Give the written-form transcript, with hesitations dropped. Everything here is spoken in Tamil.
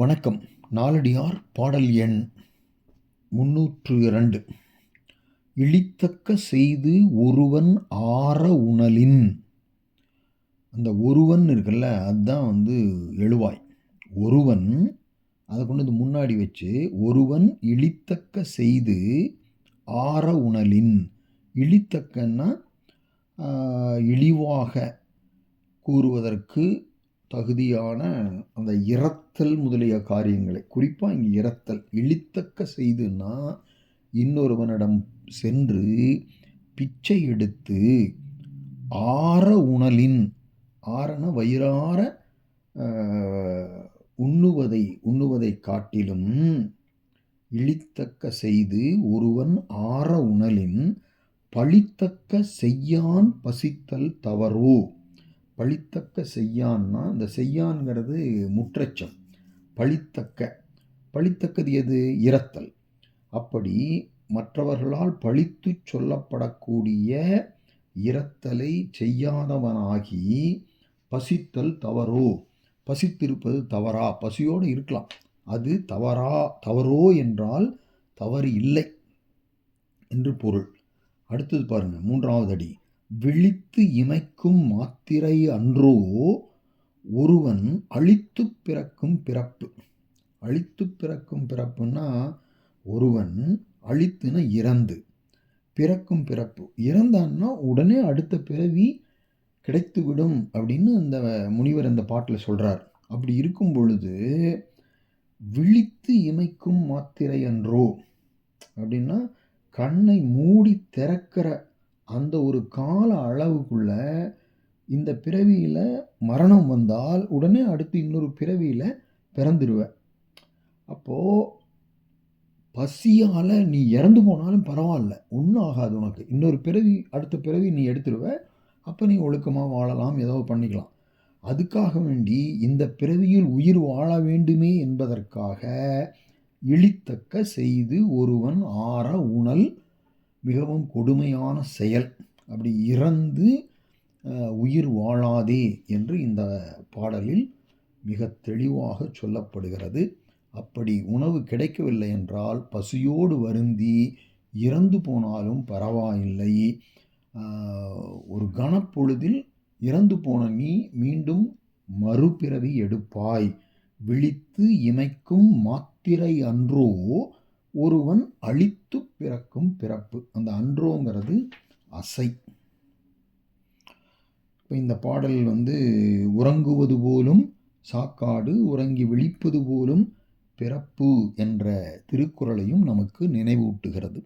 வணக்கம். நாலடியார் பாடல் எண் 302. இழித்தக்க செய்து ஒருவன் ஆர உணலின். அந்த ஒருவன் இருக்குல்ல, அதுதான் எழுவாய். ஒருவன் அதை கொண்டு முன்னாடி வச்சு ஒருவன் இழித்தக்க செய்து ஆர உணலின். இழித்தக்கன்னா இழிவாக கூறுவதற்கு தகுதியான அந்த இரத்தல் முதலிய காரியங்களை, குறிப்பாக இங்கே இரத்தல். இழித்தக்க செய்துன்னா இன்னொருவனிடம் சென்று பிச்சை எடுத்து ஆர உணலின். ஆரன வயிறார உண்ணுவதை காட்டிலும் இழித்தக்க செய்து ஒருவன் ஆர உணலின் பழித்தக்க செய்யான் பசித்தல் தவறோ. பழித்தக்க செய்யான்னா, இந்த செய்யான்கிறது முற்றச்சம். பழித்தக்கது எது? இரத்தல். அப்படி மற்றவர்களால் பழித்து சொல்லப்படக்கூடிய இரத்தலை செய்யாதவனாகி பசித்தல் தவறோ. பசித்திருப்பது தவறா? பசியோடு இருக்கலாம், அது தவறோ என்றால் தவறு இல்லை என்று பொருள். அடுத்தது பாருங்க, 3வது அடி. விழித்து இமைக்கும் மாத்திரை அன்றோ ஒருவன் அழித்து பிறக்கும் பிறப்பு. அழித்து பிறக்கும் பிறப்புன்னா, ஒருவன் அழித்துன இறந்து, பிறக்கும் பிறப்பு. இறந்தான்னா உடனே அடுத்த பிறவி கிடைத்துவிடும் அப்படின்னு அந்த முனிவர் இந்த பாட்டில் சொல்கிறார். அப்படி இருக்கும் பொழுது விழித்து இமைக்கும் மாத்திரை அன்றோ அப்படின்னா, கண்ணை மூடி திறக்கிற அந்த ஒரு கால அளவுக்குள்ள இந்த பிறவியில் மரணம் வந்தால் உடனே அடுத்து இன்னொரு பிறவியில் பிறந்துடுவ. அப்போது பசியால் நீ இறந்து போனாலும் பரவாயில்ல, ஒன்றும் ஆகாது உனக்கு. இன்னொரு பிறவி, அடுத்த பிறவி நீ எடுத்துடுவ. அப்போ நீ ஒழுக்கமாக வாழலாம், ஏதோ பண்ணிக்கலாம். அதுக்காக வேண்டி இந்த பிறவியில் உயிர் வாழ வேண்டுமே என்பதற்காக இழித்தக்க செய்து ஒருவன் ஆற உணல். மிகவும் கொடுமையான செயல். அப்படி இறந்து உயிர் வாழாதே என்று இந்த பாடலில் மிக தெளிவாக சொல்லப்படுகிறது. அப்படி உணவு கிடைக்கவில்லை என்றால் பசியோடு வருந்தி இறந்து போனாலும் பரவாயில்லை. ஒரு கணப்பொழுதில் இறந்து போன நீ மீண்டும் மறுபிறவி எடுப்பாய். விழித்து இமைக்கும் மாத்திரை அன்றோ ஒருவன் அழித்து பிறக்கும் பிறப்பு. அந்த அன்றோங்கிறது அசை. இப்போ இந்த பாடல் உறங்குவது போலும் சாக்காடு, உறங்கி விழிப்பது போலும் பிறப்பு என்ற திருக்குறளையும் நமக்கு நினைவூட்டுகிறது.